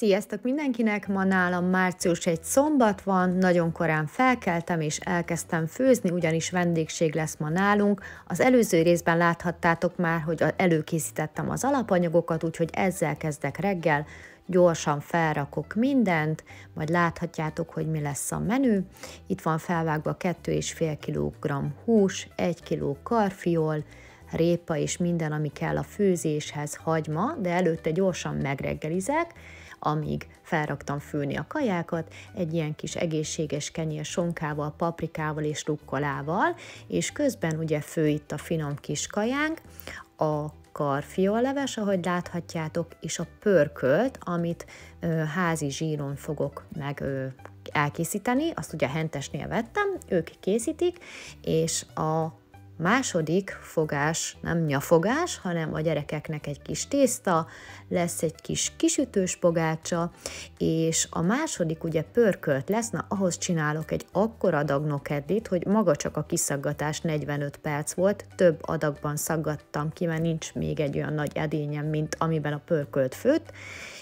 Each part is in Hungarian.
Sziasztok mindenkinek! Ma nálam március 1 szombat van, nagyon korán felkeltem és elkezdtem főzni, ugyanis vendégség lesz ma nálunk. Az előző részben láthattátok már, hogy előkészítettem az alapanyagokat, úgyhogy ezzel kezdek reggel. Gyorsan felrakok mindent, majd láthatjátok, hogy mi lesz a menü. Itt van felvágva 2,5 kg hús, 1 kg karfiol, répa és minden, ami kell a főzéshez, hagyma, de előtte gyorsan megreggelizek, amíg felraktam főni a kajákat, egy ilyen kis egészséges kenyér sonkával, paprikával és rukkolával, és közben ugye fő itt a finom kis kajánk, a karfiolleves, ahogy láthatjátok, és a pörkölt, amit házi zsíron fogok meg elkészíteni, azt ugye hentesnél vettem, ők készítik, és a második fogás nem nyafogás, hanem a gyerekeknek egy kis tészta, lesz egy kis kisütős pogácsa, és a második ugye pörkölt lesz, na ahhoz csinálok egy akkora adag nokedlit, hogy maga csak a kiszaggatás 45 perc volt, több adagban szaggattam ki, mert nincs még egy olyan nagy edényem, mint amiben a pörkölt főtt,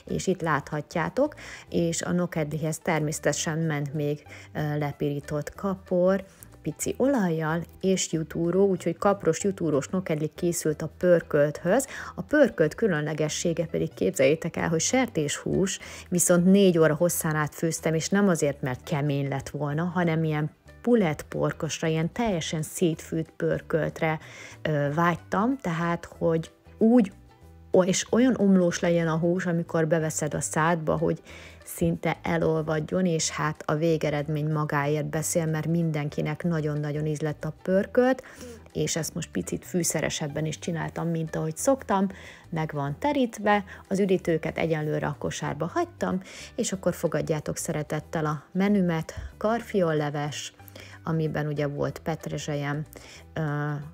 és itt láthatjátok, és a nokedlihez természetesen ment még lepirított kapor, pici olajjal és jutúró, úgyhogy kapros, jutúrós nokedli készült a pörkölthöz. A pörkölt különlegessége pedig képzeljétek el, hogy sertéshús, viszont 4 óra hosszán át főztem, és nem azért, mert kemény lett volna, hanem ilyen pulettporkosra, ilyen teljesen szétfűt pörköltre vágytam, tehát, hogy úgy és olyan omlós legyen a hús, amikor beveszed a szádba, hogy szinte elolvadjon, és hát a végeredmény magáért beszél, mert mindenkinek nagyon-nagyon ízlett a pörkölt, és ezt most picit fűszeresebben is csináltam, mint ahogy szoktam, meg van terítve, az üdítőket egyenlőre a kosárba hagytam, és akkor fogadjátok szeretettel a menümet, karfiolleves, amiben ugye volt petrezselyem,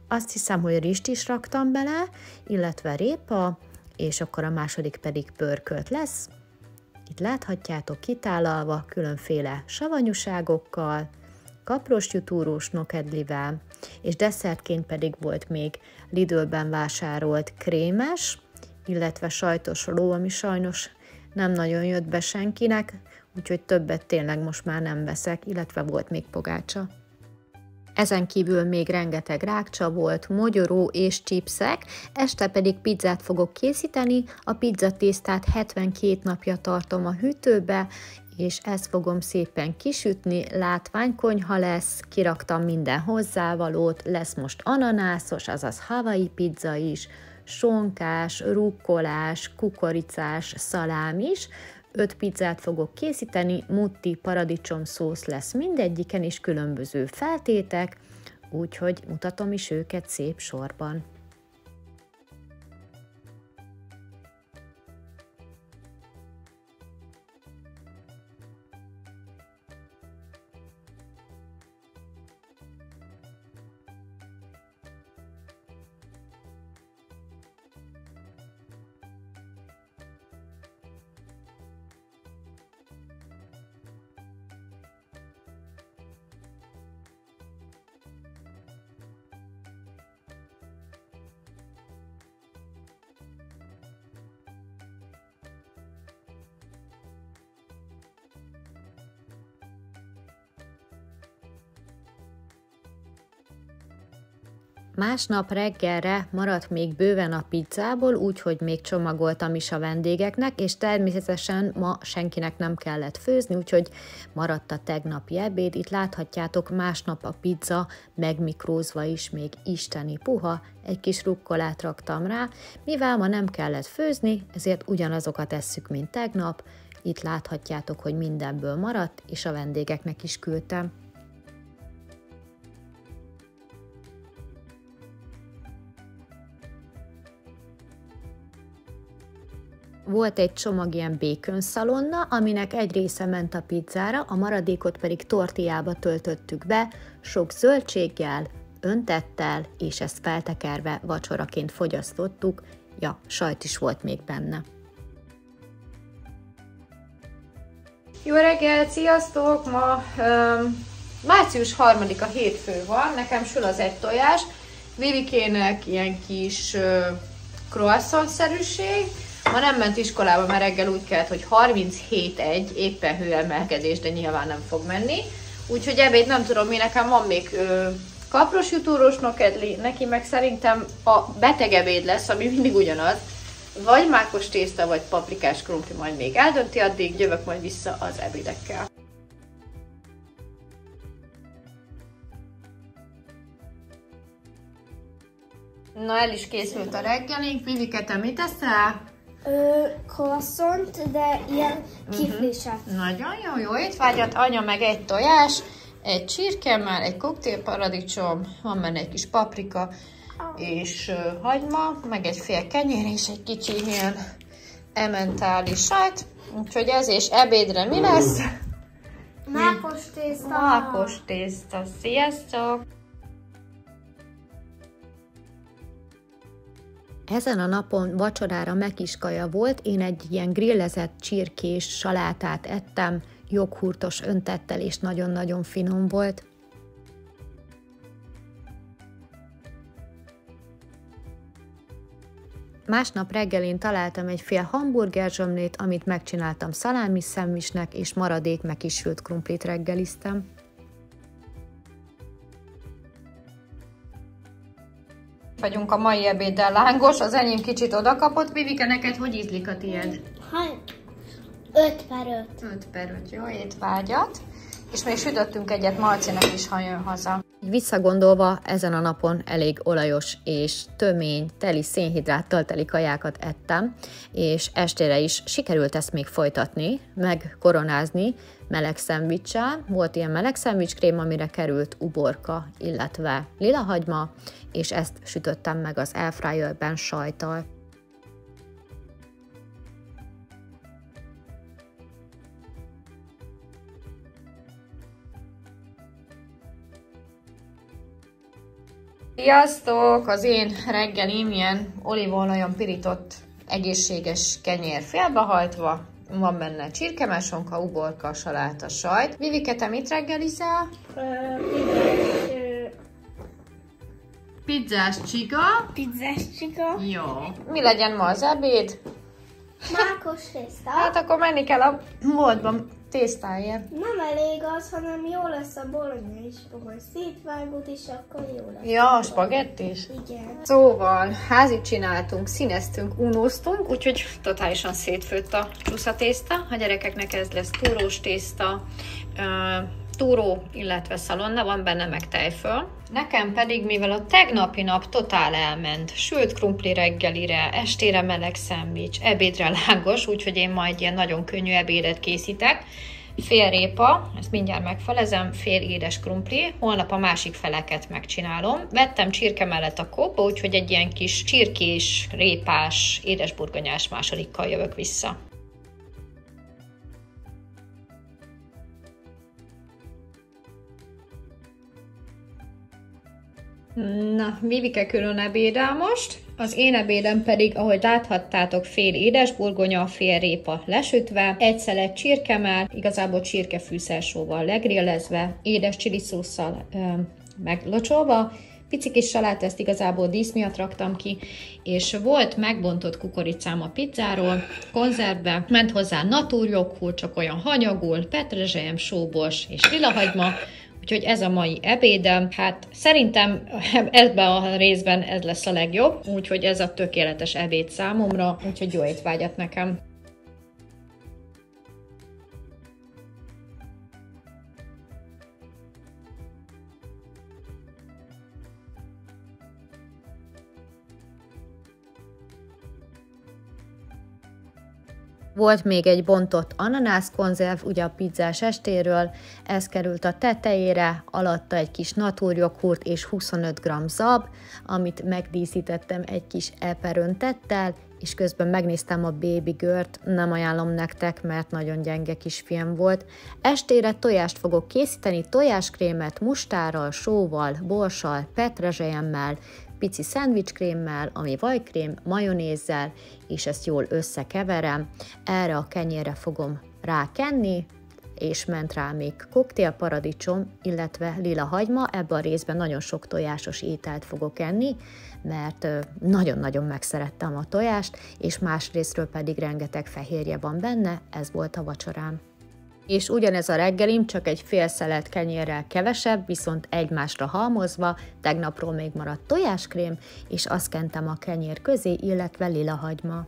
azt hiszem, hogy rizst is raktam bele, illetve répa, és akkor a második pedig pörkölt lesz. Itt láthatjátok kitálalva különféle savanyúságokkal, kapros jutúrós nokedlivel, és desszertként pedig volt még Lidlben vásárolt krémes, illetve sajtos ró, ami sajnos nem nagyon jött be senkinek, úgyhogy többet tényleg most már nem veszek, illetve volt még pogácsa. Ezen kívül még rengeteg rákcsa volt, mogyoró és chipsek, este pedig pizzát fogok készíteni, a pizzatésztát 72 napja tartom a hűtőbe, és ezt fogom szépen kisütni, látványkonyha lesz, kiraktam minden hozzávalót, lesz most ananászos, azaz hawaii pizza is, sonkás, rukkolás, kukoricás, szalám is. 5 pizzát fogok készíteni, mutti, paradicsom szósz lesz mindegyiken, és különböző feltétek, úgyhogy mutatom is őket szép sorban. Másnap reggelre maradt még bőven a pizzából, úgyhogy még csomagoltam is a vendégeknek, és természetesen ma senkinek nem kellett főzni, úgyhogy maradt a tegnapi ebéd. Itt láthatjátok, másnap a pizza megmikrózva is még isteni puha, egy kis rukkolát raktam rá. Mivel ma nem kellett főzni, ezért ugyanazokat esszük, mint tegnap. Itt láthatjátok, hogy mindenből maradt, és a vendégeknek is küldtem. Volt egy csomag ilyen bacon szalonna, aminek egy része ment a pizzára, a maradékot pedig tortillába töltöttük be, sok zöldséggel, öntettel, és ezt feltekerve vacsoraként fogyasztottuk. Ja, sajt is volt még benne. Jó reggelt, sziasztok! Ma március 3-a hétfő van, nekem sül az egy tojás, Vivikének ilyen kis croissant-szerűség, Ma nem ment iskolába, mert reggel úgy kellett, hogy 37,1 éppen hőemelkedés, de nyilván nem fog menni. Úgyhogy ebéd nem tudom mi, nekem van még kapros jutúros nokedli, neki meg szerintem a beteg ebéd lesz, ami mindig ugyanaz. Vagy mákos tészta, vagy paprikás krumpli, majd még eldönti, addig jövök majd vissza az ebédekkel. Na, el is készült a reggelink. Vivike, te mit eszel? Croissant, de ilyen kifliset. Nagyon jó étvágyat. Anya meg egy tojás, egy csirkemmel, egy koktélparadicsom, van benne egy kis paprika és hagyma, meg egy fél kenyér és egy kicsi ilyen emmentális sajt. Úgyhogy ez és ebédre mi lesz? Mákos tészta. Mákos tészta. Sziasztok! Ezen a napon vacsorára mekiskaja volt, én egy ilyen grillezett csirkés salátát ettem, joghurtos öntettel, és nagyon-nagyon finom volt. Másnap reggelén találtam egy fél hamburgerzsömlét, amit megcsináltam szalámi szendvicsnek, és maradék megkisült krumplit reggeliztem. Vagyunk a mai ebéddel lángos, az enyém kicsit odakapott. Vivike, neked hogy ízlik a tiéd? 5/5. 5/5, jó étvágyat. És még sütöttünk egyet Marcinak is, ha jön haza. Visszagondolva, ezen a napon elég olajos és tömény, teli szénhidráttal teli kajákat ettem, és estére is sikerült ezt még folytatni, meg koronázni meleg szendvicssel. Volt ilyen meleg szendvicskrém, amire került uborka, illetve lilahagyma, és ezt sütöttem meg az airfryerben sajttal. Sziasztok! Az én reggelim ilyen olívaolajon pirított egészséges kenyér félbehajtva. Van benne csirkemásonka, uborka, saláta, sajt. Vivike, te mit reggelizel? Pizzás csiga. Pizzás csiga. Jó. Mi legyen ma az ebéd? Mákos tészta. Hát akkor menni kell a boltba tésztáért. Nem elég az, hanem jó lesz a bolonya is. Majd szétvágod, és akkor jó lesz. Ja, a spagetti is? Igen. Szóval házit csináltunk, színeztünk, unóztunk, úgyhogy totálisan szétfőtt a csúsza tészta. A gyerekeknek ez lesz túrós tészta, túró, illetve szalonna, van benne meg tejföl. Nekem pedig, mivel a tegnapi nap totál elment, sült krumpli reggelire, estére meleg szendvics, ebédre lángos, úgyhogy én majd ilyen nagyon könnyű ebédet készítek. Fél répa, ezt mindjárt megfelezem, fél édes krumpli, holnap a másik feleket megcsinálom. Vettem csirke mellett a kóba, úgyhogy egy ilyen kis csirkés, répás, édesburgonyás másodikkal jövök vissza. Na, Vivike külön ebédel most, az én ebédem pedig, ahogy láthattátok, fél édesburgonya, fél répa lesütve, egy szelet csirkemell, igazából csirkefűszersóval legrillezve, édes csiliszosszal meglocsolva, pici kis salát, ezt igazából dísz miatt raktam ki, és volt megbontott kukoricám a pizzáról, konzervbe, ment hozzá natúrjoghurt, csak olyan hanyagul, petrezselyem, sóbors és lilahagyma. Úgyhogy ez a mai ebédem, hát szerintem ebben a részben ez lesz a legjobb, úgyhogy ez a tökéletes ebéd számomra, úgyhogy jó étvágyat nekem! Volt még egy bontott ananászkonzerv, ugye a pizzás estéről, ez került a tetejére, alatta egy kis natúrjoghurt és 25 g zab, amit megdíszítettem egy kis eperöntettel, és közben megnéztem a Baby Girl-t, nem ajánlom nektek, mert nagyon gyenge kisfiam volt. Estére tojást fogok készíteni, tojáskrémet mustárral, sóval, borssal, petrezselyemmel, pici szendvicskrémmel, ami vajkrém, majonézzel, és ezt jól összekeverem. Erre a kenyérre fogom rákenni, és ment rá még koktélparadicsom, illetve lila hagyma. Ebben a részben nagyon sok tojásos ételt fogok enni, mert nagyon-nagyon megszerettem a tojást, és másrésztről pedig rengeteg fehérje van benne, ez volt a vacsorám. És ugyanez a reggelim, csak egy fél szelet kenyérrel kevesebb, viszont egymásra halmozva, tegnapról még maradt tojáskrém, és azt kentem a kenyér közé, illetve lila hagyma.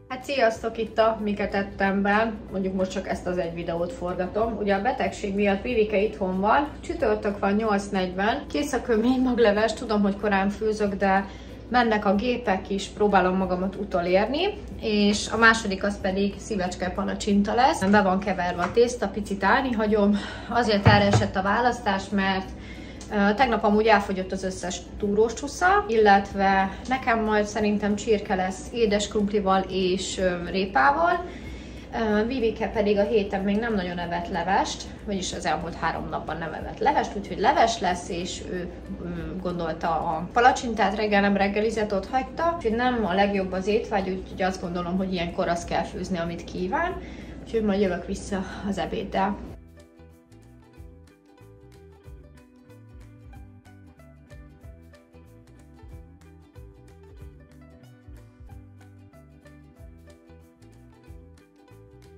Hát sziasztok, itt a miket ettem be, mondjuk most csak ezt az egy videót forgatom. Ugye a betegség miatt Vivike itthon van, csütörtök van 8:40, kész a kömény magleves, tudom, hogy korán főzök, de mennek a gépek is, próbálom magamat utolérni, és a második az pedig szívecske palacsinta lesz. Be van keverve a tészta, picit állni hagyom, azért erre esett a választás, mert tegnap amúgy elfogyott az összes túrós csusza, illetve nekem majd szerintem csirke lesz édes krumplival és répával. Vivike pedig a héten még nem nagyon evett levest, vagyis az elmúlt 3 napban nem evett levest, úgyhogy leves lesz, és ő gondolta a palacsintát, reggel nem reggelizett, ott hagyta, úgyhogy nem a legjobb az étvágy, úgyhogy azt gondolom, hogy ilyenkor azt kell főzni, amit kíván, úgyhogy majd jövök vissza az ebéddel.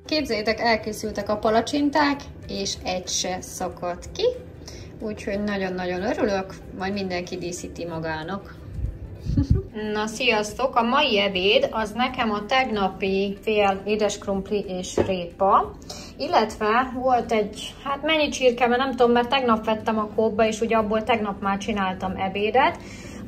Képzeljétek, elkészültek a palacsinták, és egy se szakadt ki, úgyhogy nagyon-nagyon örülök, majd mindenki díszíti magának. Na, sziasztok! A mai ebéd az nekem a tegnapi fél édes krumpli és répa, illetve volt egy, hát mennyi csirke, mert nem tudom, mert tegnap vettem a kóba, és ugye abból tegnap már csináltam ebédet.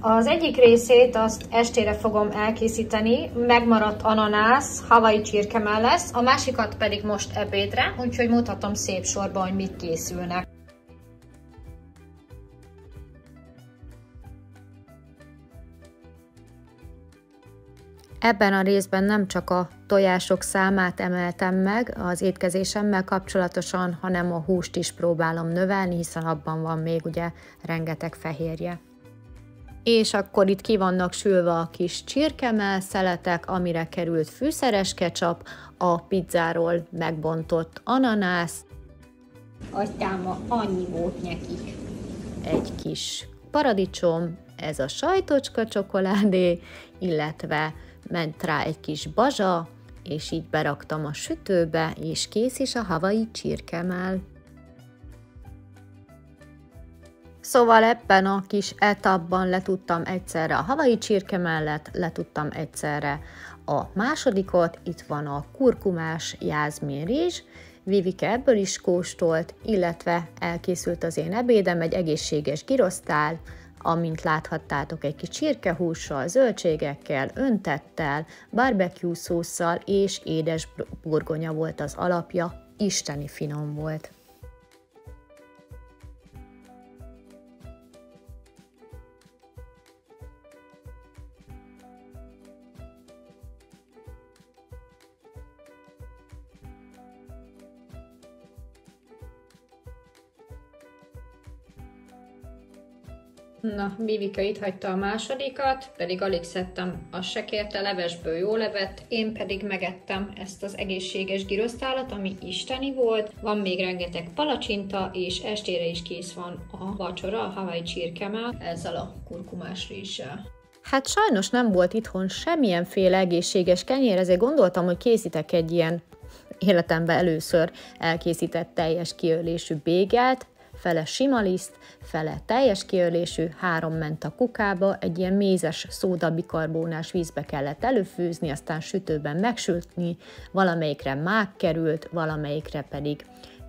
Az egyik részét azt estére fogom elkészíteni, megmaradt ananász, hawaii csirkemell lesz, a másikat pedig most ebédre, úgyhogy mutatom szép sorban, hogy mit készülnek. Ebben a részben nem csak a tojások számát emeltem meg az étkezésemmel kapcsolatosan, hanem a húst is próbálom növelni, hiszen abban van még ugye rengeteg fehérje. És akkor itt ki vannak sülve a kis csirkemell szeletek, amire került fűszeres ketchup, a pizzáról megbontott ananász. Atyám, annyi volt nekik. Egy kis paradicsom, ez a sajtocska csokoládé, illetve ment rá egy kis bazsa, és így beraktam a sütőbe, és kész is a hawaii csirkemell. Szóval ebben a kis etapban letudtam egyszerre a hawaii csirkemellet, letudtam egyszerre a másodikot, itt van a kurkumás jászmin rizs, Vivike ebből is kóstolt, illetve elkészült az én ebédem, egy egészséges girosztál, amint láthattátok, egy kis csirkehússal, zöldségekkel, öntettel, barbecue szósszal és édes burgonya volt az alapja, isteni finom volt. Na, Vivike itt hagyta a másodikat, pedig alig szedtem, azt se kérte, levesből jól levett, én pedig megettem ezt az egészséges girosztálat, ami isteni volt. Van még rengeteg palacsinta, és estére is kész van a vacsora, a hawaii csirkemell, ezzel a kurkumás rizssel. Hát sajnos nem volt itthon semmilyenféle egészséges kenyér, ezért gondoltam, hogy készítek egy ilyen életemben először elkészített teljes kiölésű bégelt, fele sima liszt, fele teljes kiölésű, 3 ment a kukába, egy ilyen mézes szódabikarbónás vízbe kellett előfőzni, aztán sütőben megsültni, valamelyikre mák került, valamelyikre pedig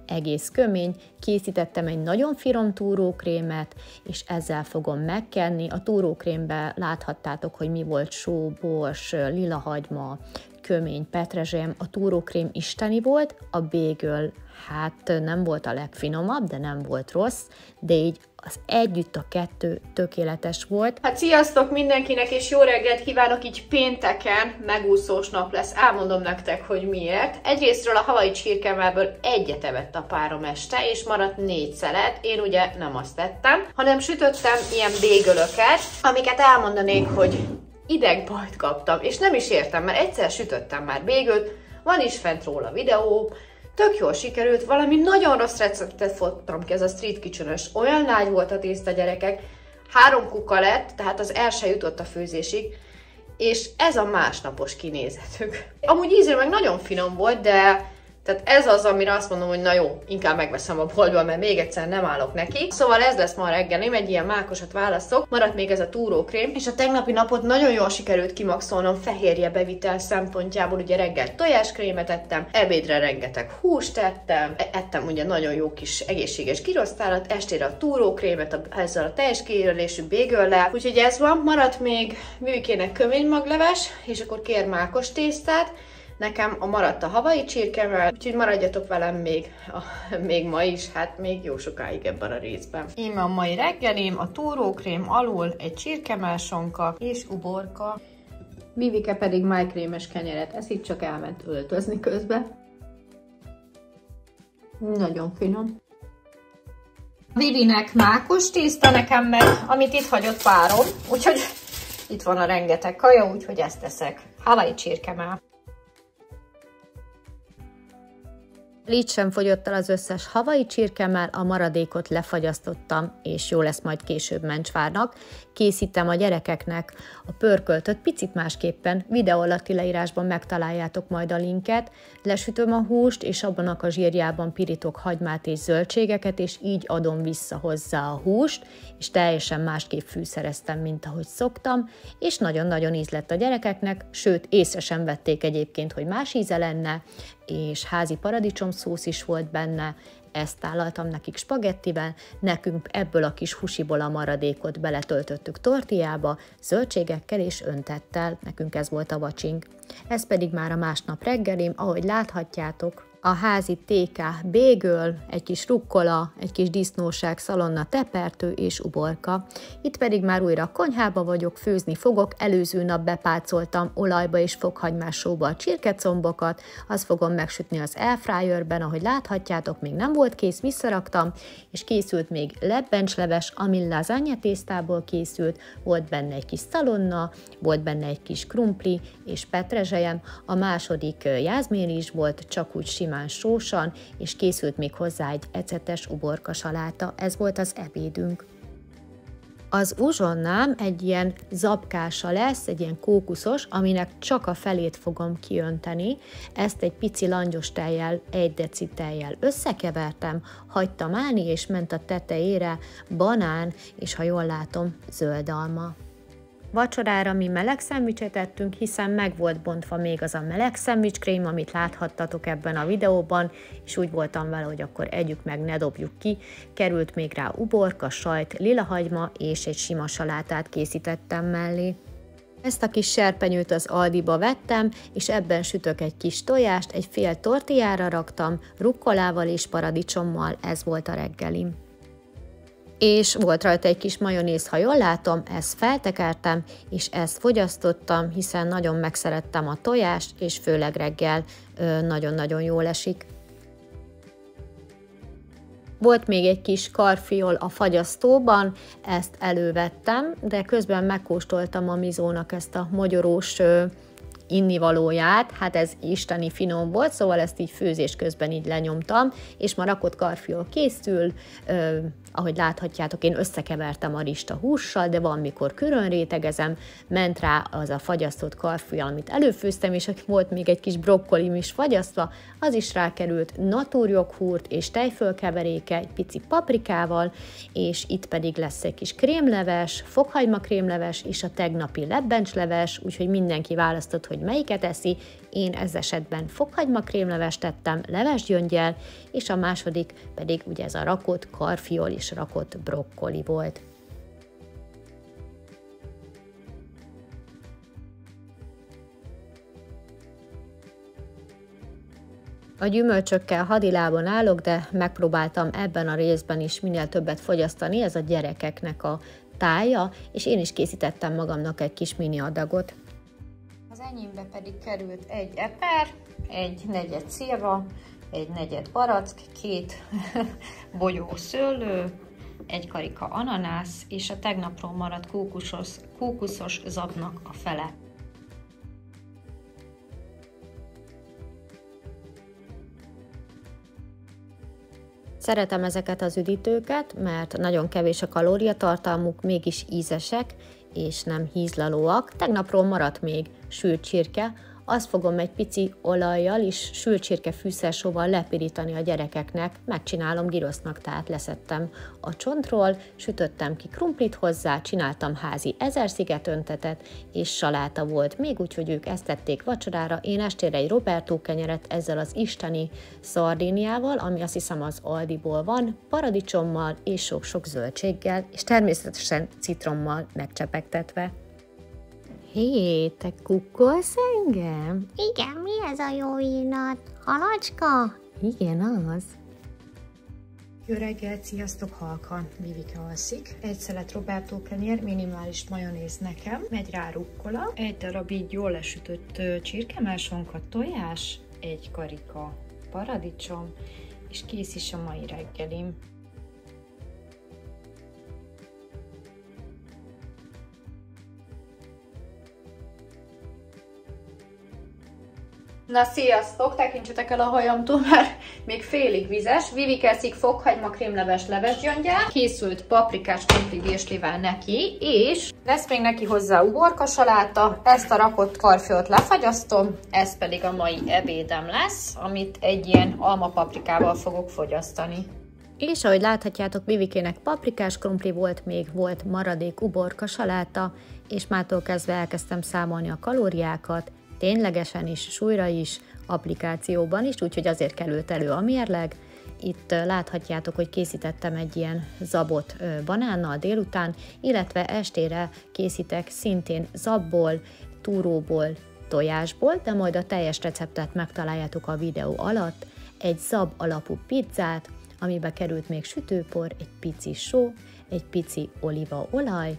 egész kömény. Készítettem egy nagyon finom túrókrémet, és ezzel fogom megkenni. A túrókrémben láthattátok, hogy mi volt: só, bors, lilahagyma, kömény, petrezselyem. A túrókrém isteni volt, a bagel hát nem volt a legfinomabb, de nem volt rossz, de így az együtt a kettő tökéletes volt. Hát sziasztok mindenkinek, és jó reggelt kívánok, így pénteken megúszós nap lesz. Elmondom nektek, hogy miért. Egyrésztről a hawaii csirkemellből egyet evett a párom este, és maradt 4 szelet. Én ugye nem azt tettem, hanem sütöttem ilyen bégelöket, amiket elmondanék, hogy idegbajt kaptam, és nem is értem, mert egyszer sütöttem már bégölt, van is fent róla videó, Tök jól sikerült, valami nagyon rossz receptet fogtam ki, ez a Street Kitchen-ös. Olyan lágy volt a tészta, gyerekek, 3 kuka lett, tehát az el se jutott a főzésig, és ez a másnapos kinézetük. Amúgy ízre meg nagyon finom volt, de tehát ez az, amire azt mondom, hogy na jó, inkább megveszem a boltba, mert még egyszer nem állok neki. Szóval ez lesz ma a reggelim, egy ilyen mákosat választok. Maradt még ez a túrókrém, és a tegnapi napot nagyon jól sikerült kimaxolnom fehérje bevitel szempontjából. Ugye reggel tojáskrémet ettem, ebédre rengeteg húst ettem ugye nagyon jó kis egészséges girosztálat, estére a túrókrémet ezzel a teljes kiérlésű bagellel. Úgyhogy ez van, maradt még Vivikének köménymagleves, és akkor kér mákos tésztát. Nekem maradt a havai csirkevel, úgyhogy maradjatok velem még ma is, hát még jó sokáig ebben a részben. Íme a mai reggelim, a túrókrém alul egy csirkemelsonka és uborka. Vivike pedig májkrémes kenyeret eszik, csak elment öltözni közben. Nagyon finom. Vivinek mákos tészta, nekem meg, amit itt hagyott párom, úgyhogy itt van a rengeteg kaja, úgyhogy ezt teszek. Havai csirkemell. Így sem fogyott el az összes havai csirkemmel, a maradékot lefagyasztottam, és jó lesz majd később mencsvárnak. Készítem a gyerekeknek a pörköltöt picit másképpen, videó alatti leírásban megtaláljátok majd a linket. Lesütöm a húst, és abban a zsírjában pirítok hagymát és zöldségeket, és így adom vissza hozzá a húst, és teljesen másképp fűszereztem, mint ahogy szoktam, és nagyon-nagyon íz lett a gyerekeknek, sőt észre sem vették egyébként, hogy más íze lenne, és házi paradicsomszósz is volt benne, ezt tálaltam nekik spagettivel, nekünk ebből a kis húsiból a maradékot beletöltöttük tortillába, zöldségekkel és öntettel, nekünk ez volt a vacsink. Ez pedig már a másnap reggelim, ahogy láthatjátok, a házi TK bagel, egy kis rukkola, egy kis disznóság, szalonna, tepertő és uborka. Itt pedig már újra a konyhába vagyok, főzni fogok, előző nap bepácoltam olajba és fokhagymásóba a csirkecombokat, azt fogom megsütni az airfryerben, ahogy láthatjátok, még nem volt kész, visszaraktam, és készült még lebbencsleves, ami lasagne tésztából készült, volt benne egy kis szalonna, volt benne egy kis krumpli és petrezselyem, a második jászmérizs volt, csak úgy simán sósan, és készült még hozzá egy ecetes uborka saláta, ez volt az ebédünk. Az uzsonnám egy ilyen zabkása lesz, egy ilyen kókuszos, aminek csak a felét fogom kiönteni. Ezt egy pici langyos tejjel, 1 deci tejjel összekevertem, hagytam állni, és ment a tetejére banán, és ha jól látom, zöld alma. Vacsorára mi meleg szendvicset ettünk, hiszen meg volt bontva még az a meleg szendvicskrém, amit láthattatok ebben a videóban, és úgy voltam vele, hogy akkor együk meg, ne dobjuk ki. Került még rá uborka, sajt, lilahagyma és egy sima salátát készítettem mellé. Ezt a kis serpenyőt az Aldiba vettem, és ebben sütök egy kis tojást, egy fél tortillára raktam, rukkolával és paradicsommal, ez volt a reggelim. És volt rajta egy kis majonéz, ha jól látom, ezt feltekertem, és ezt fogyasztottam, hiszen nagyon megszerettem a tojást, és főleg reggel nagyon-nagyon jól esik. Volt még egy kis karfiol a fagyasztóban, ezt elővettem, de közben megkóstoltam a Mizónak ezt a mogyorós innivalóját, hát ez isteni finom volt, szóval ezt így főzés közben így lenyomtam, és ma rakott karfiol készül, ahogy láthatjátok, én összekevertem a rista hússal, de van, mikor külön rétegezem, ment rá az a fagyasztott karfiol, amit előfőztem, és volt még egy kis brokkolim is fagyasztva, az is rákerült, natúrjoghurt és tejfölkeveréke, egy pici paprikával, és itt pedig lesz egy kis krémleves, fokhagyma krémleves, és a tegnapi lebbencsleves, úgyhogy mindenki választott, hogy melyiket eszi. Én ez esetben fokhagyma krémlevest tettem levesgyöngyel, és a második pedig ugye ez a rakott karfiol és rakott brokkoli volt. A gyümölcsökkel hadilában állok, de megpróbáltam ebben a részben is minél többet fogyasztani, ez a gyerekeknek a tája, és én is készítettem magamnak egy kis mini adagot. Az enyémbe pedig került egy eper, egy negyed szilva, egy negyed barack, 2 bogyó szőlő, egy karika ananász, és a tegnapról maradt kókuszos zabnak a fele. Szeretem ezeket az üdítőket, mert nagyon kevés a kalóriatartalmuk, mégis ízesek és nem hízlalóak. Tegnapról maradt még sült csirke, azt fogom egy pici olajjal és sült csirke fűszersóval lepirítani a gyerekeknek, megcsinálom girosznak, tehát leszettem a csontról, sütöttem ki krumplit hozzá, csináltam házi 1000 szigetöntetet, és saláta volt még, úgyhogy ők ezt tették vacsorára, én estére egy Roberto kenyeret ezzel az isteni szardíniával, ami azt hiszem az Aldiból van, paradicsommal és sok-sok zöldséggel, és természetesen citrommal megcsepegtetve. Hé, te kukkolsz engem? Igen, mi ez a jó illat? Halacska? Igen, az. Jó reggelt, sziasztok, halkan. Vivike alszik. Egy szelet Roberto kenyér, minimális majonéz nekem, megy rá rukkola, egy darab így jól lesütött csirkemásonka, tojás, egy karika paradicsom, és kész is a mai reggelim. Na sziasztok, tekintsetek el a hajamtól, mert még félig vizes. Vivike eszik fokhagyma krémleves levesgyöngyel. Készült paprikás krumpli virslivel neki, és lesz még neki hozzá uborka saláta. Ezt a rakott karfiót lefagyasztom, ez pedig a mai ebédem lesz, amit egy ilyen almapaprikával fogok fogyasztani. És ahogy láthatjátok, Vivikének paprikás krumpli volt, még volt maradék uborka saláta, és mától kezdve elkezdtem számolni a kalóriákat, ténylegesen is, súlyra is, applikációban is, úgyhogy azért került elő a mérleg. Itt láthatjátok, hogy készítettem egy ilyen zabot banánnal délután, illetve estére készítek szintén zabból, túróból, tojásból, de majd a teljes receptet megtaláljátok a videó alatt. Egy zab alapú pizzát, amibe került még sütőpor, egy pici só, egy pici olívaolaj,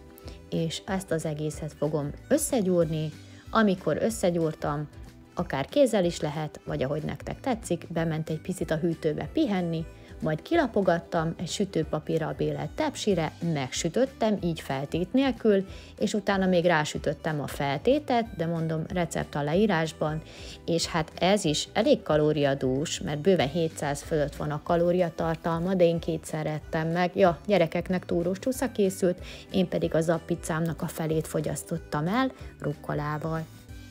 és ezt az egészet fogom összegyúrni. Amikor összegyúrtam, akár kézzel is lehet, vagy ahogy nektek tetszik, bement egy picit a hűtőbe pihenni, majd kilapogattam egy sütőpapírral bélelt tepsire, megsütöttem, így feltét nélkül, és utána még rásütöttem a feltétet, de mondom, recept a leírásban, és hát ez is elég kalóriadús, mert bőven 700 fölött van a kalóriatartalma, de én kétszer ettem meg. Ja, gyerekeknek túrós csúsza készült, én pedig a zappicámnak a felét fogyasztottam el rukkolával.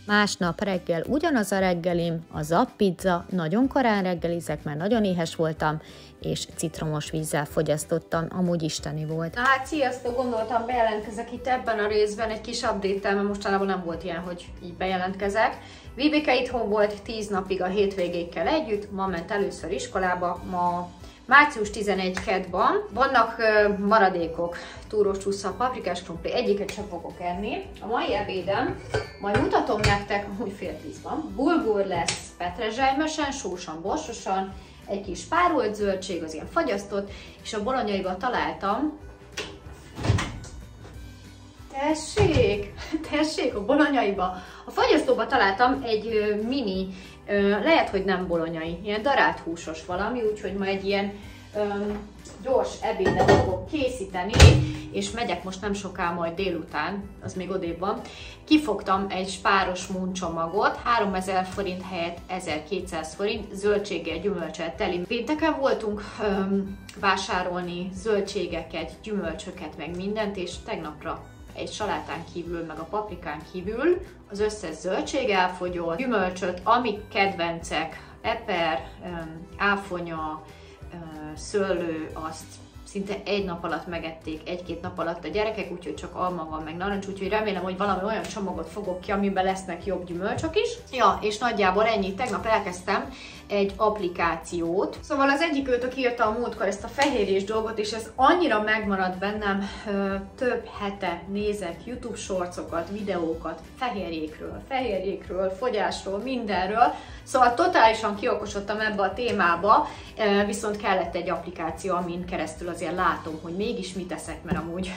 Másnap reggel ugyanaz a reggelim, a zappizza, nagyon korán reggelizek, mert nagyon éhes voltam, és citromos vízzel fogyasztottam, amúgy isteni volt. Na hát sziasztok, gondoltam bejelentkezek itt ebben a részben egy kis update-tel, mert mostanában nem volt ilyen, hogy így bejelentkezek. Vivike itthon volt 10 napig a hétvégékkel együtt, ma ment először iskolába, ma március 11 kedd van. Vannak maradékok, túrós csúsza, paprikás krumpli, egyiket sem fogok enni. A mai ebédem, majd mutatom nektek, hogy fél 10 van. Bulgur lesz petrezselymesen, sósan, borsosan, egy kis párolt zöldség, az ilyen fagyasztott, és a bolonyaiba találtam, tessék, a bolonyaiba. A fagyasztóba találtam egy mini, lehet, hogy nem bolonyai, ilyen darált húsos valami, úgyhogy ma egy ilyen gyors ebédet fogok készíteni, és megyek most nem soká, majd délután, az még odébb van. Kifogtam egy spáros muncsomagot, 3000 forint helyett 1200 forint, zöldséggel, gyümölcsel teli. Pénteken voltunk vásárolni zöldségeket, gyümölcsöket, meg mindent, és tegnapra egy salátán kívül, meg a paprikán kívül az összes zöldség elfogyott, gyümölcsöt, amik kedvencek, eper, áfonya, szőlő, azt szinte egy nap alatt megették, egy-két nap alatt a gyerekek, úgyhogy csak alma van, meg narancs, úgyhogy remélem, hogy valami olyan csomagot fogok ki, amiben lesznek jobb gyümölcsök is. Ja, és nagyjából ennyi. Tegnap elkezdtem egy applikációt. Szóval az egyik őtök írta a múltkor ezt a fehérjés dolgot, és ez annyira megmaradt bennem, több hete nézek YouTube shortsokat, videókat fehérjékről, fogyásról, mindenről. Szóval totálisan kiokosodtam ebbe a témába, viszont kellett egy applikáció, amin keresztül azért látom, hogy mégis mit eszek, mert amúgy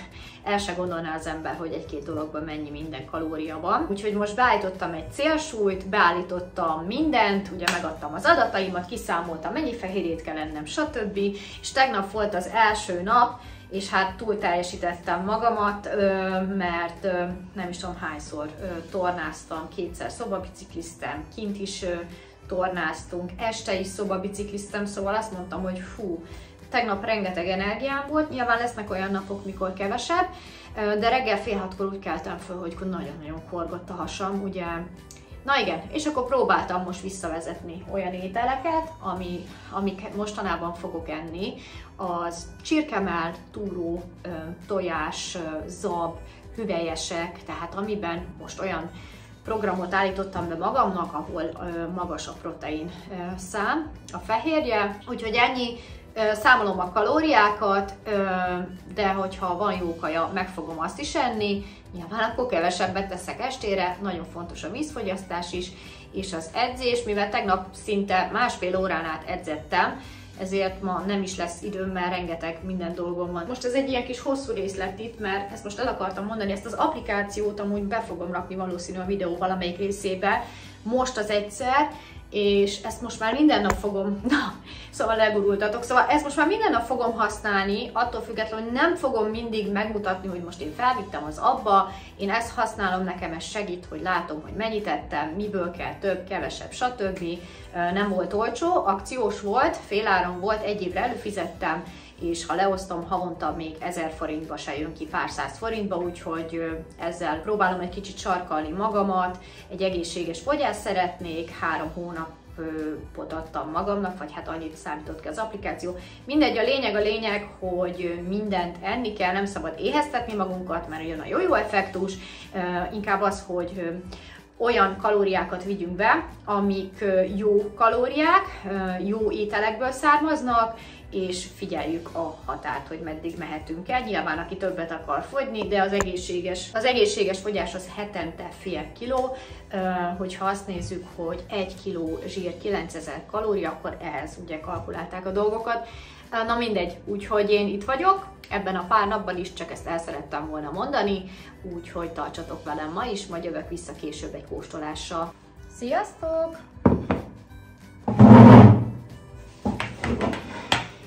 el se gondolná az ember, hogy egy-két dologban mennyi minden kalória van. Úgyhogy most beállítottam egy célsúlyt, beállítottam mindent, ugye megadtam az adataimat, kiszámoltam, mennyi fehérjét kell ennem, stb. És tegnap volt az első nap, és hát túl teljesítettem magamat, mert nem is tudom hányszor tornáztam, 2-szer szobabicikliztem, kint is tornáztunk, este is szobabicikliztem, szóval azt mondtam, hogy fú, tegnap rengeteg energiám volt, nyilván lesznek olyan napok, mikor kevesebb, de reggel fél 6-kor úgy keltem föl, hogy nagyon-nagyon forgott a hasam, ugye. Na igen, és akkor próbáltam most visszavezetni olyan ételeket, amiket mostanában fogok enni. Az csirkemell, túró, tojás, zab, hüvelyesek, tehát amiben most olyan programot állítottam be magamnak, ahol magas a protein szám, a fehérje, úgyhogy ennyi. Számolom a kalóriákat, de hogyha van jó kaja, meg fogom azt is enni, nyilván akkor kevesebbet teszek estére, nagyon fontos a vízfogyasztás is, és az edzés, mivel tegnap szinte másfél órán át edzettem, ezért ma nem is lesz időm, mert rengeteg minden dolgom van. Most ez egy ilyen kis hosszú rész lett itt, mert ezt most el akartam mondani, ezt az applikációt amúgy be fogom rakni valószínű a videó valamelyik részébe, most az egyszer, és ezt most már minden nap fogom, szóval legurultatok, szóval ezt most már minden nap fogom használni, attól függetlenül nem fogom mindig megmutatni, hogy most én felvittem az abba, én ezt használom, nekem ez segít, hogy látom, hogy mennyit ettem, miből kell több, kevesebb, stb. Nem volt olcsó, akciós volt, féláron volt, 1 évre előfizettem, és ha leosztom havonta még 1000 forintba se jön ki, pár száz forintba, úgyhogy ezzel próbálom egy kicsit sarkalni magamat, egy egészséges fogyást szeretnék, 3 hónapot adtam magamnak, vagy hát annyit számított ki az applikáció. Mindegy, a lényeg, hogy mindent enni kell, nem szabad éheztetni magunkat, mert jön a jó-jó effektus, inkább az, hogy olyan kalóriákat vigyünk be, amik jó kalóriák, jó ételekből származnak, és figyeljük a határt, hogy meddig mehetünk el. Nyilván, aki többet akar fogyni, de az egészséges fogyás az hetente fél kiló. Hogyha azt nézzük, hogy 1 kiló zsír 9000 kalória, akkor ehhez ugye kalkulálták a dolgokat. Na mindegy, úgyhogy én itt vagyok, ebben a pár napban is, csak ezt el szerettem volna mondani, úgyhogy tartsatok velem ma is, majd jövök vissza később egy kóstolással. Sziasztok!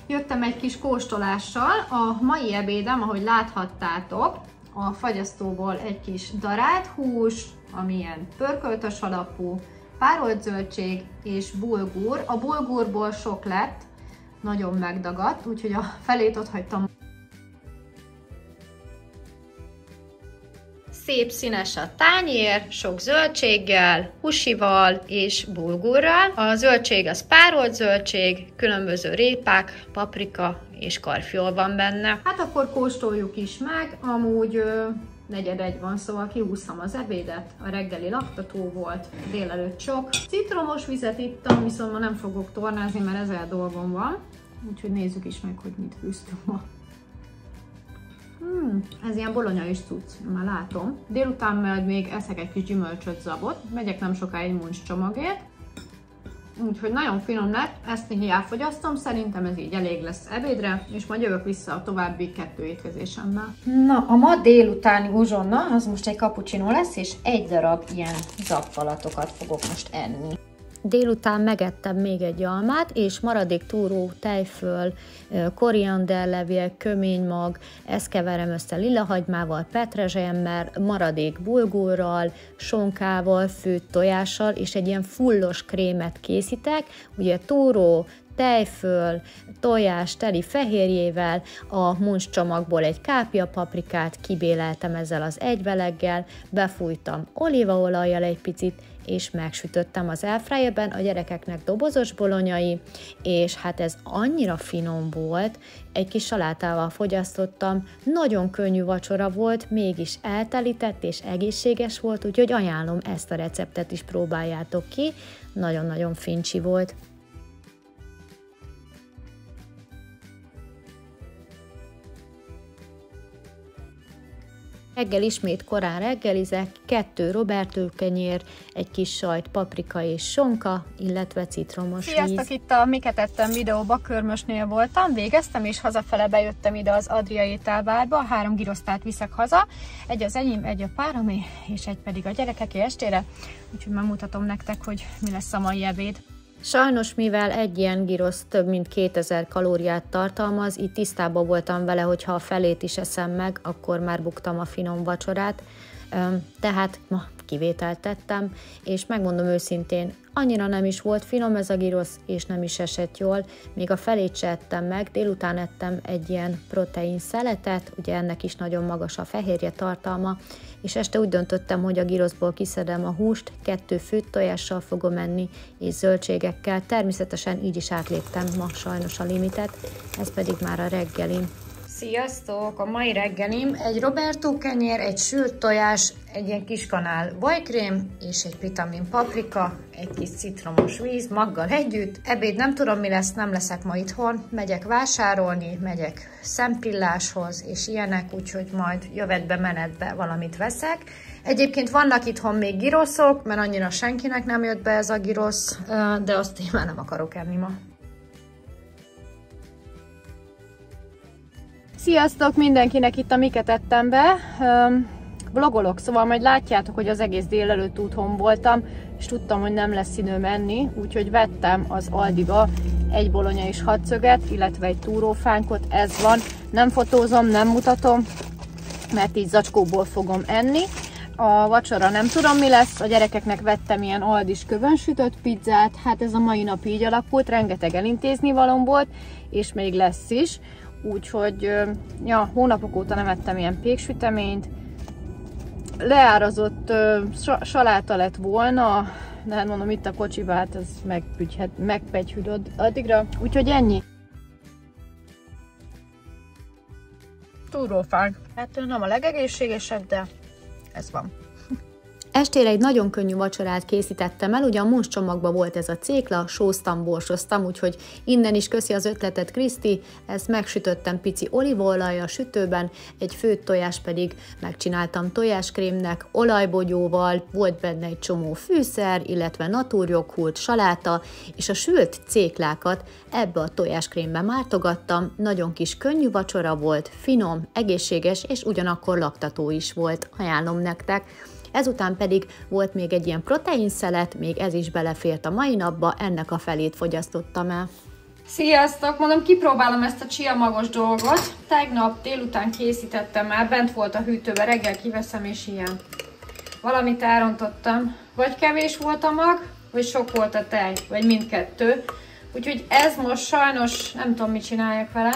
Jöttem egy kis kóstolással. A mai ebédem, ahogy láthattátok, a fagyasztóból egy kis darált hús, ami ilyen pörköltös alapú, párolt zöldség és bulgur. A bulgurból sok lett, nagyon megdagadt, úgyhogy a felét ott hagytam. Szép színes a tányér, sok zöldséggel, húsival és bulgurral. A zöldség az párolt zöldség, különböző répák, paprika és karfiol van benne. Hát akkor kóstoljuk is meg, amúgy 4:45 van, szóval kihúztam az ebédet, a reggeli laktató volt, délelőtt sok. Citromos vizet ittam, viszont ma nem fogok tornázni, mert 1000 dolgom van. Úgyhogy nézzük is meg, hogy mit fűztünk ma. Ez ilyen bolonyai cucc, már látom. Délután majd még eszek egy kis gyümölcsöt, zabot. Megyek nem sokáig muncs csomagért. Úgyhogy nagyon finom lett, ezt így elfogyasztom, szerintem ez így elég lesz ebédre, és majd jövök vissza a további 2 étkezésemmel. Na, a ma délutáni uzsonna, az most egy cappuccino lesz, és 1 darab ilyen zappalatokat fogok most enni. Délután megettem még egy almát, és maradék túró, tejföl, korianderlevél, köménymag, ezt keverem össze lilahagymával, petrezselyemmel, maradék bulgurral, sonkával, főtt tojással, és egy ilyen fullos krémet készítek, ugye túró, tejföl, tojás teli fehérjével, a muncs csomagból egy kápia paprikát kibéleltem ezzel az egyveleggel, befújtam olívaolajjal egy picit, és megsütöttem az airfryerben, a gyerekeknek dobozos bolonyai, és hát ez annyira finom volt, egy kis salátával fogyasztottam, nagyon könnyű vacsora volt, mégis eltelített és egészséges volt, úgyhogy ajánlom, ezt a receptet is próbáljátok ki, nagyon-nagyon fincsi volt. Reggel ismét korán reggelizek, 2 Roberto kenyér, egy kis sajt, paprika és sonka, illetve citromos víz. Sziasztok, itt a Miket ettem videóba, Körmösnél voltam, végeztem és hazafele bejöttem ide az Adria ételbárba, 3 girosztát viszek haza, egy az enyém, egy a páromé, és egy pedig a gyerekeké estére, úgyhogy megmutatom nektek, hogy mi lesz a mai ebéd. Sajnos, mivel egy ilyen girosz több mint 2000 kalóriát tartalmaz, így tisztában voltam vele, hogy ha a felét is eszem meg, akkor már buktam a finom vacsorát. Tehát ma kivételt tettem, és megmondom őszintén, annyira nem is volt finom ez a gyrosz, és nem is esett jól, még a felét se ettem meg, délután ettem egy ilyen protein szeletet, ugye ennek is nagyon magas a fehérje tartalma, és este úgy döntöttem, hogy a gyroszból kiszedem a húst, 2 főtt tojással fogom enni, és zöldségekkel, természetesen így is átléptem ma sajnos a limitet, ez pedig már a reggelim. Sziasztok! A mai reggelim egy Roberto kenyér, egy sült tojás, egy ilyen kis kanál vajkrém és egy vitamin paprika, egy kis citromos víz maggal együtt. Ebéd nem tudom mi lesz, nem leszek ma itthon, megyek vásárolni, megyek szempilláshoz és ilyenek, úgyhogy majd jövetbe menetbe valamit veszek. Egyébként vannak itthon még gyroszok, mert annyira senkinek nem jött be ez a gyrosz, de azt én már nem akarok enni ma. Sziasztok mindenkinek, itt a miket ettem be. Vlogolok, szóval majd látjátok, hogy az egész délelőtt úthon voltam, és tudtam, hogy nem lesz időm enni, úgyhogy vettem az Aldiba egy bolonya és hadszöget, illetve egy túrófánkot, ez van. Nem fotózom, nem mutatom, mert így zacskóból fogom enni. A vacsora nem tudom mi lesz, a gyerekeknek vettem ilyen aldis kövönsütött pizzát, hát ez a mai nap így alakult, rengeteg elintézni valóm volt, és még lesz is. Úgyhogy ja, hónapok óta nem ettem ilyen péksüteményt. Leárazott saláta lett volna, de hát mondom, itt a kocsiba, hát ez megpegyhűd addigra. Úgyhogy ennyi. Túrófánk. Hát nem a legegészségesebb, de ez van. Estére egy nagyon könnyű vacsorát készítettem el, ugye a Munch csomagban volt ez a cékla, sóztam, borsoztam, úgyhogy innen is köszi az ötletet Kriszti, ezt megsütöttem pici olívaolajjal a sütőben, egy főtt tojás pedig megcsináltam tojáskrémnek, olajbogyóval, volt benne egy csomó fűszer, illetve natúrjoghurt, saláta, és a sült céklákat ebbe a tojáskrémbe mártogattam, nagyon kis könnyű vacsora volt, finom, egészséges, és ugyanakkor laktató is volt, ajánlom nektek. Ezután pedig volt még egy ilyen proteinszelet, még ez is belefért a mai napba, ennek a felét fogyasztottam el. Sziasztok! Mondom, kipróbálom ezt a chia magos dolgot. Tegnap délután készítettem már, bent volt a hűtőben, reggel kiveszem és ilyen. Valamit elrontottam. Vagy kevés volt a mag, vagy sok volt a tej, vagy mindkettő. Úgyhogy ez most sajnos nem tudom, mit csináljak vele.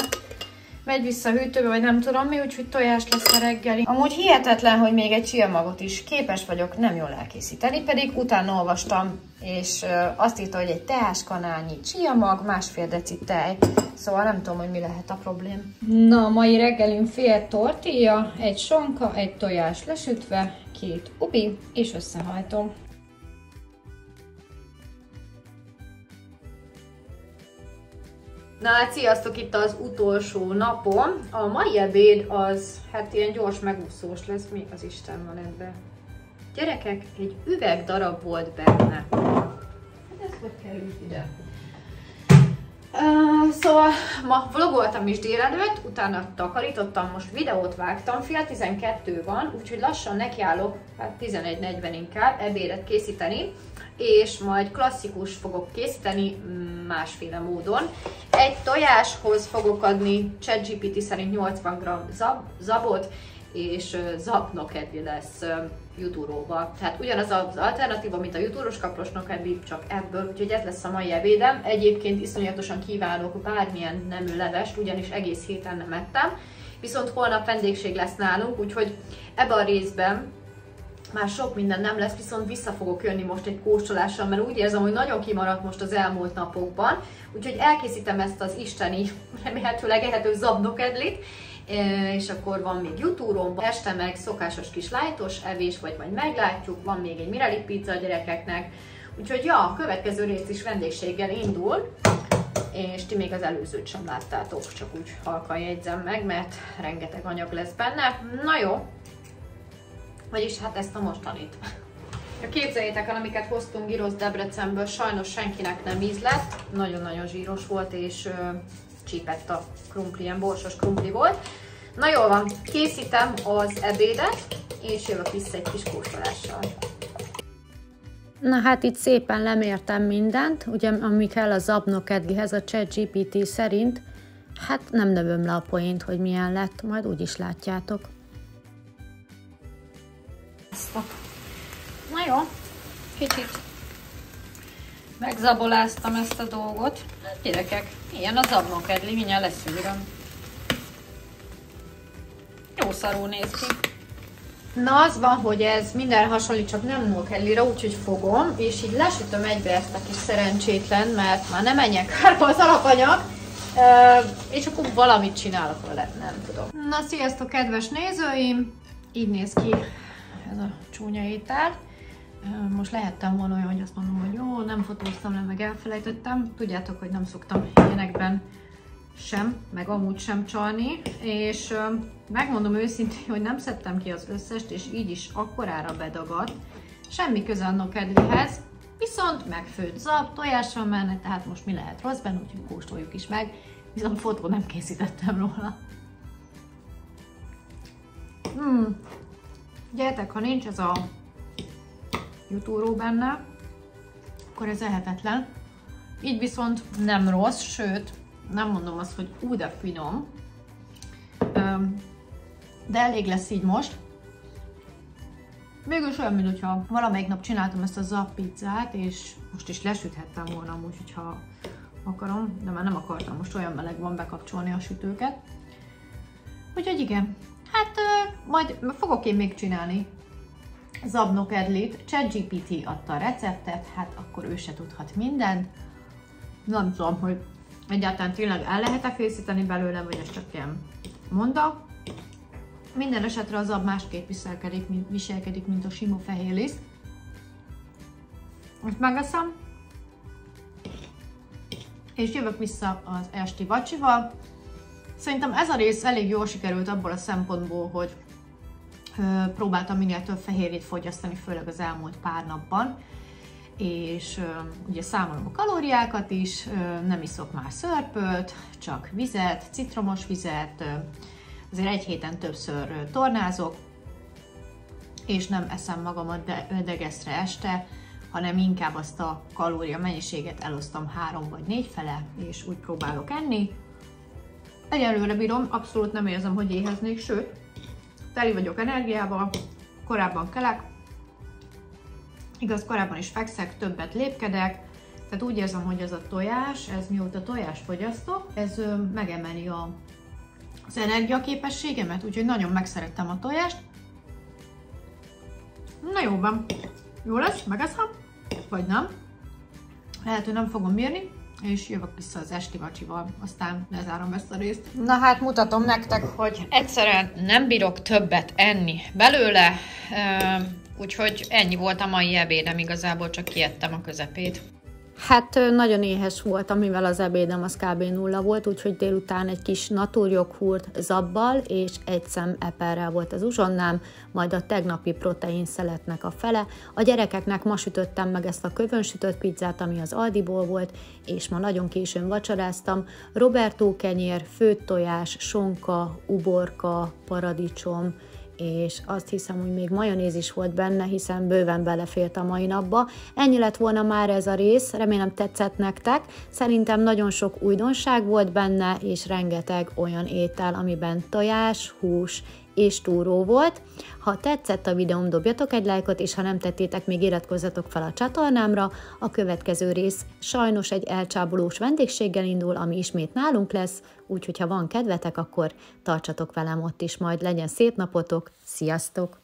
Megy vissza a hűtőbe, vagy nem tudom mi, úgyhogy tojás lesz a reggeli. Amúgy hihetetlen, hogy még egy chia magot is képes vagyok nem jól elkészíteni, pedig utána olvastam, és azt írta, hogy egy teáskanálnyi chia mag, 1,5 deci tej. Szóval nem tudom, hogy mi lehet a problém. Na, mai reggelin fél tortilla, egy sonka, egy tojás lesütve, 2 ubi, és összehajtom. Na hát sziasztok, itt az utolsó napom. A mai ebéd az, hát ilyen gyors megúszós lesz, mi az Isten van ebben? Gyerekek, egy üveg darab volt benne. Hát ez hogy került ide? Szóval ma vlogoltam is délelőtt, utána takarítottam, most videót vágtam, fél 12 van, úgyhogy lassan nekiállok, hát 11:40 inkább ebédet készíteni, és majd klasszikus fogok készíteni másféle módon. Egy tojáshoz fogok adni ChatGPT szerint 80 g zabot, és zabnokedli lesz jutúróba. Tehát ugyanaz az alternatíva, mint a jutúros kapros nokedli, csak ebből, úgyhogy ez lesz a mai ebédem. Egyébként iszonyatosan kívánok bármilyen nemű levest, ugyanis egész héten nem ettem. Viszont holnap vendégség lesz nálunk, úgyhogy ebben a részben már sok minden nem lesz, viszont vissza fogok jönni most egy kóstolással, mert úgy érzem, hogy nagyon kimaradt most az elmúlt napokban. Úgyhogy elkészítem ezt az isteni, remélhetőleg ehető zabnokedlit, és akkor van még jutúrom, este meg szokásos kis lájtos evés, vagy majd meglátjuk, van még egy Mirali pizza a gyerekeknek. Úgyhogy ja, a következő rész is vendégséggel indul, és ti még az előzőt sem láttátok, csak úgy halkan jegyzem meg, mert rengeteg anyag lesz benne. Na jó, vagyis hát ezt a mostanit. Képzeljétek el, amiket hoztunk gyrosz Debrecenből, sajnos senkinek nem íz lett, nagyon-nagyon zsíros volt, és csípett a krumpli, ilyen borsos krumpli volt. Na jól van, készítem az ebédet, és jövök vissza egy kis kóstolással. Na hát itt szépen lemértem mindent, ugye ami kell a zabnokedlihez a ChatGPT szerint, hát nem növöm le a poént, hogy milyen lett, majd úgy is látjátok. Na jó, kicsit megzaboláztam ezt a dolgot. Hát gyerekek, ilyen az zabnokedli, mindjárt leszűröm. Jó szarul néz ki. Na az van, hogy ez minden hasonlít, csak nem nokedlira, úgyhogy fogom, és így lesütöm egybe ezt a kis szerencsétlen, mert már nem menjen kárba az alapanyag, és akkor valamit csinálok vele, nem tudom. Na sziasztok, kedves nézőim! Így néz ki ez a csúnya étel. Most lehettem volna olyan, hogy azt mondom, hogy jó, nem fotóztam le, meg elfelejtettem. Tudjátok, hogy nem szoktam ilyenekben sem, meg amúgy sem csalni, és megmondom őszintén, hogy nem szedtem ki az összest, és így is akkorára bedagadt. Semmi köze a nokedlihez, viszont megfőtt zab, tojás van benne, tehát most mi lehet rossz benne, úgyhogy kóstoljuk is meg, viszont fotó nem készítettem róla. Gyertek, ha nincs ez a jutóró benne, akkor ez ehetetlen. Így viszont nem rossz, sőt, nem mondom azt, hogy de finom, de elég lesz így most. Mégis olyan, mintha valamelyik nap csináltam ezt a zab pizzát, és most is lesüthettem volna amúgy, hogyha akarom, de már nem akartam, most olyan meleg van bekapcsolni a sütőket. Úgyhogy igen, hát majd fogok én még csinálni zab nokedlit. ChatGPT adta a receptet, hát akkor ő se tudhat mindent. Nem tudom, hogy egyáltalán tényleg el lehet-e készíteni belőle, vagy ez csak ilyen monda. Minden esetre az zab másképp viselkedik, mint a sima fehér liszt. Most megeszem, és jövök vissza az esti vacsival. Szerintem ez a rész elég jól sikerült abból a szempontból, hogy próbáltam minél több fehérjét fogyasztani, főleg az elmúlt pár napban. És ugye számolom a kalóriákat is, nem iszok már szörpöt, csak vizet, citromos vizet, azért egy héten többször tornázok, és nem eszem magamat degeszre este, hanem inkább azt a kalória mennyiséget elosztom 3 vagy 4 fele, és úgy próbálok enni. Egyelőre bírom, abszolút nem érzem, hogy éheznék, sőt, teli vagyok energiával, korábban kelek, igaz, korábban is fekszek, többet lépkedek, tehát úgy érzem, hogy ez a tojás, ez mióta tojást fogyasztok, ez megemeli az energiaképességemet, úgyhogy nagyon megszerettem a tojást. Na jó van, jó lesz, megeszem, vagy nem. Lehet, hogy nem fogom bírni, és jövök vissza az esti vacsival, aztán lezárom ezt a részt. Na hát mutatom nektek, hogy egyszerűen nem bírok többet enni belőle, úgyhogy ennyi volt a mai ebédem, igazából csak kiettem a közepét. Hát nagyon éhes voltam, mivel az ebédem az kb. 0 volt, úgyhogy délután egy kis naturjoghurt zabbal és egy szem eperrel volt az uzsonnám, majd a tegnapi protein szeletnek a fele. A gyerekeknek ma sütöttem meg ezt a kövön sütött pizzát, ami az Aldiból volt, és ma nagyon későn vacsoráztam. Roberto kenyér, főtt tojás, sonka, uborka, paradicsom, és azt hiszem, hogy még majonéz is volt benne, hiszen bőven belefért a mai napba. Ennyi lett volna már ez a rész, remélem tetszett nektek. Szerintem nagyon sok újdonság volt benne, és rengeteg olyan étel, amiben tojás, hús és túró volt. Ha tetszett a videóm, dobjatok egy lájkot, és ha nem tettétek, még iratkozzatok fel a csatornámra. A következő rész sajnos egy elcsábulós vendégséggel indul, ami ismét nálunk lesz, úgyhogy ha van kedvetek, akkor tartsatok velem ott is, majd legyen szép napotok, sziasztok!